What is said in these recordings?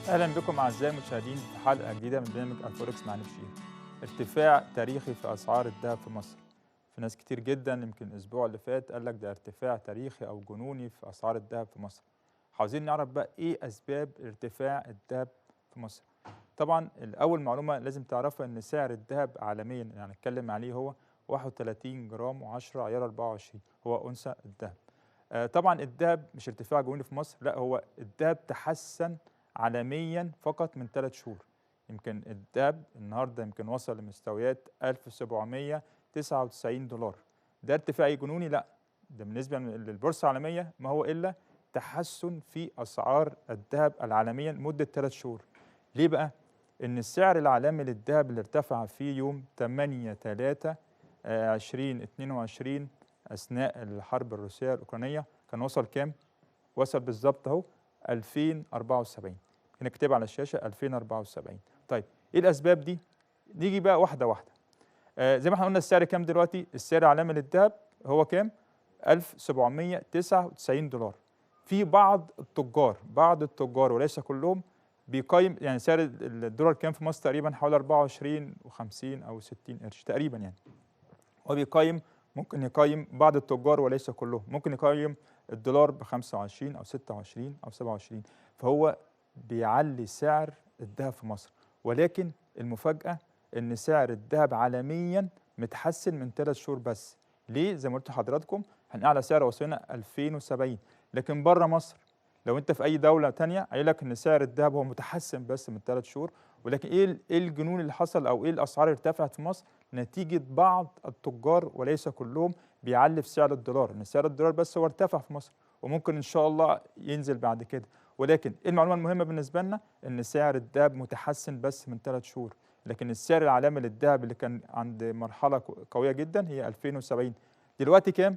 اهلا بكم اعزائي المشاهدين في حلقه جديده من برنامج الفوركس مع نبشير. ارتفاع تاريخي في اسعار الذهب في مصر. في ناس كتير جدا يمكن الاسبوع اللي فات قال لك ده ارتفاع تاريخي او جنوني في اسعار الذهب في مصر. عاوزين نعرف بقى ايه اسباب ارتفاع الذهب في مصر. طبعا الاول معلومه لازم تعرفها ان سعر الذهب عالميا اللي هنتكلم عليه هو 31 جرام و10 عيار 24 هو انثى الذهب. طبعا الذهب مش ارتفاع جنوني في مصر، لا هو الذهب تحسن عالميا فقط من 3 شهور. يمكن الذهب النهارده يمكن وصل لمستويات 1799 دولار. ده ارتفاع جنوني؟ لا، ده بالنسبه للبورصه العالميه ما هو الا تحسن في اسعار الذهب العالميا لمده 3 شهور. ليه بقى؟ ان السعر العالمي للذهب اللي ارتفع في يوم 8/3/2022 اثناء الحرب الروسيه الاوكرانيه كان وصل كام؟ وصل بالظبط اهو 2074. نكتبها على الشاشه 2074. طيب ايه الاسباب دي؟ نيجي بقى واحده واحده. زي ما احنا قلنا السعر كام دلوقتي؟ السعر العالمي للذهب هو كام؟ 1799 دولار. في بعض التجار وليس كلهم بيقيم يعني سعر الدولار كام في مصر؟ تقريبا حوالي 24 و50 او 60 قرش تقريبا يعني. هو ممكن يقيم بعض التجار وليس كلهم، ممكن يقيم الدولار ب 25 او 26 او 27، فهو بيعلي سعر الذهب في مصر. ولكن المفاجأة ان سعر الذهب عالميا متحسن من 3 شهور بس. ليه؟ زي ما قلت لحضراتكم احنا اعلى سعر وصلنا 2070، لكن بره مصر لو انت في اي دولة تانية قايل لك ان سعر الذهب هو متحسن بس من 3 شهور. ولكن ايه الجنون اللي حصل او ايه الاسعار اللي ارتفعت في مصر؟ نتيجة بعض التجار وليس كلهم بيعلي في سعر الدولار، ان سعر الدولار بس هو ارتفع في مصر وممكن ان شاء الله ينزل بعد كده. ولكن ايه المعلومة المهمة بالنسبة لنا؟ ان سعر الذهب متحسن بس من 3 شهور، لكن السعر العالمي للذهب اللي كان عند مرحلة قوية جدا هي 2070. دلوقتي كام؟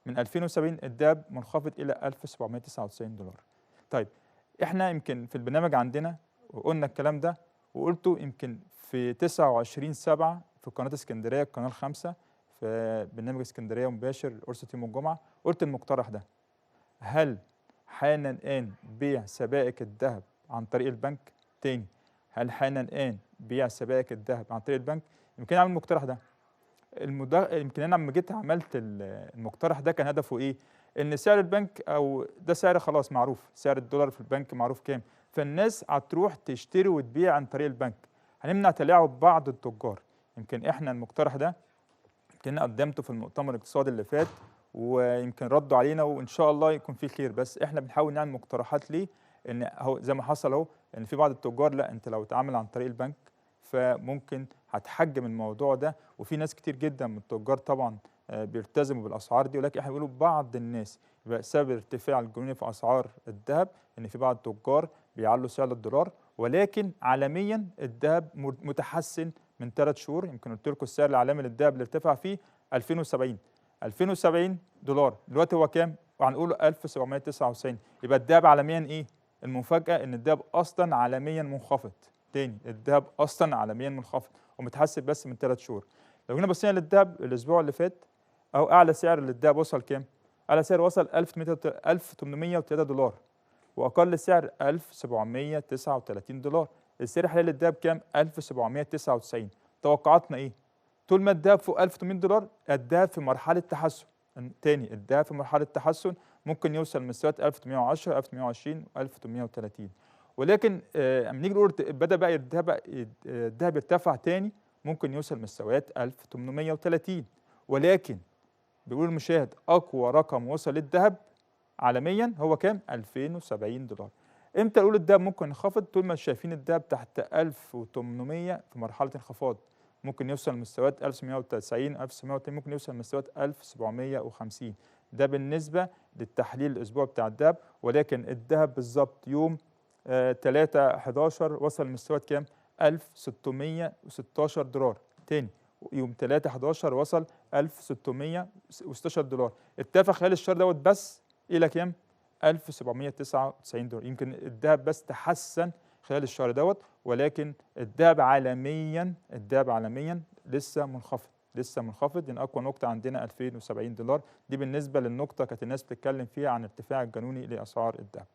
من 2070 الذهب منخفض الى 1799 دولار. طيب احنا يمكن في البرنامج عندنا وقلنا الكلام ده، وقلته يمكن في 29/7 في قناة اسكندرية القناة الخامسة في برنامج اسكندرية مباشر قرصة يوم الجمعة. قلت المقترح ده: هل حان الآن بيع سبائك الذهب عن طريق البنك؟ تاني، هل حان الآن بيع سبائك الذهب عن طريق البنك؟ يمكن أعمل المقترح ده. يمكن انا لما جيت عملت المقترح ده كان هدفه ايه؟ ان سعر البنك او ده سعر خلاص معروف، سعر الدولار في البنك معروف كام، فالناس هتروح تشتري وتبيع عن طريق البنك. هنمنع تلاعب بعض التجار. يمكن احنا المقترح ده يمكن قدمته في المؤتمر الاقتصادي اللي فات، ويمكن ردوا علينا وان شاء الله يكون في خير. بس احنا بنحاول نعمل مقترحات ليه؟ ان هو زي ما حصل اهو، ان في بعض التجار لا، انت لو اتعامل عن طريق البنك فممكن هتحجم الموضوع ده. وفي ناس كتير جدا من التجار طبعا بيلتزموا بالاسعار دي، ولكن احنا بنقول بعض الناس يبقى سبب ارتفاع الجنوني في اسعار الذهب ان في بعض التجار بيعلوا سعر الدولار. ولكن عالميا الذهب متحسن من 3 شهور. يمكن قلت لكم السعر العالمي للذهب اللي ارتفع فيه 2070 دولار، دلوقتي هو كام؟ وهنقول 1799. يبقى الذهب عالميا ايه؟ المفاجأة ان الذهب اصلا عالميا منخفض. تاني، الذهب اصلا عالميا منخفض ومتحسن بس من 3 شهور. لو جينا بصينا للذهب الاسبوع اللي فات اهو، اعلى سعر للذهب وصل كام؟ اعلى سعر وصل 1803 دولار، واقل سعر 1739 دولار. السعر الحالي للذهب كام؟ 1799. توقعاتنا ايه؟ طول ما الذهب فوق 1800 دولار الذهب في مرحله تحسن. تاني، الذهب في مرحله تحسن، ممكن يوصل لمستويات 1810 1820 1830. ولكن اما نيجي نقول بدا بقى الذهب يرتفع تاني، ممكن يوصل مستويات 1830. ولكن بيقول المشاهد اقوى رقم وصل للذهب عالميا هو كام؟ 2070 دولار. امتى نقول الذهب ممكن ينخفض؟ طول ما شايفين الذهب تحت 1800 في مرحله انخفاض، ممكن يوصل لمستويات 1990 1980، ممكن يوصل لمستويات 1750. ده بالنسبه للتحليل الاسبوع بتاع الذهب. ولكن الذهب بالظبط يوم 3/11 وصل لمستويات كام؟ 1616 دولار. تاني، يوم 3/11 وصل 1616 دولار. ارتفع خلال الشهر دوت بس الى كام؟ 1799 دولار. يمكن الذهب بس تحسن خلال الشهر دوت، ولكن الذهب عالميا لسه منخفض. لان اقوى نقطه عندنا 2070 دولار. دي بالنسبه للنقطه كانت الناس بتتكلم فيها عن ارتفاع الجنوني لاسعار الذهب.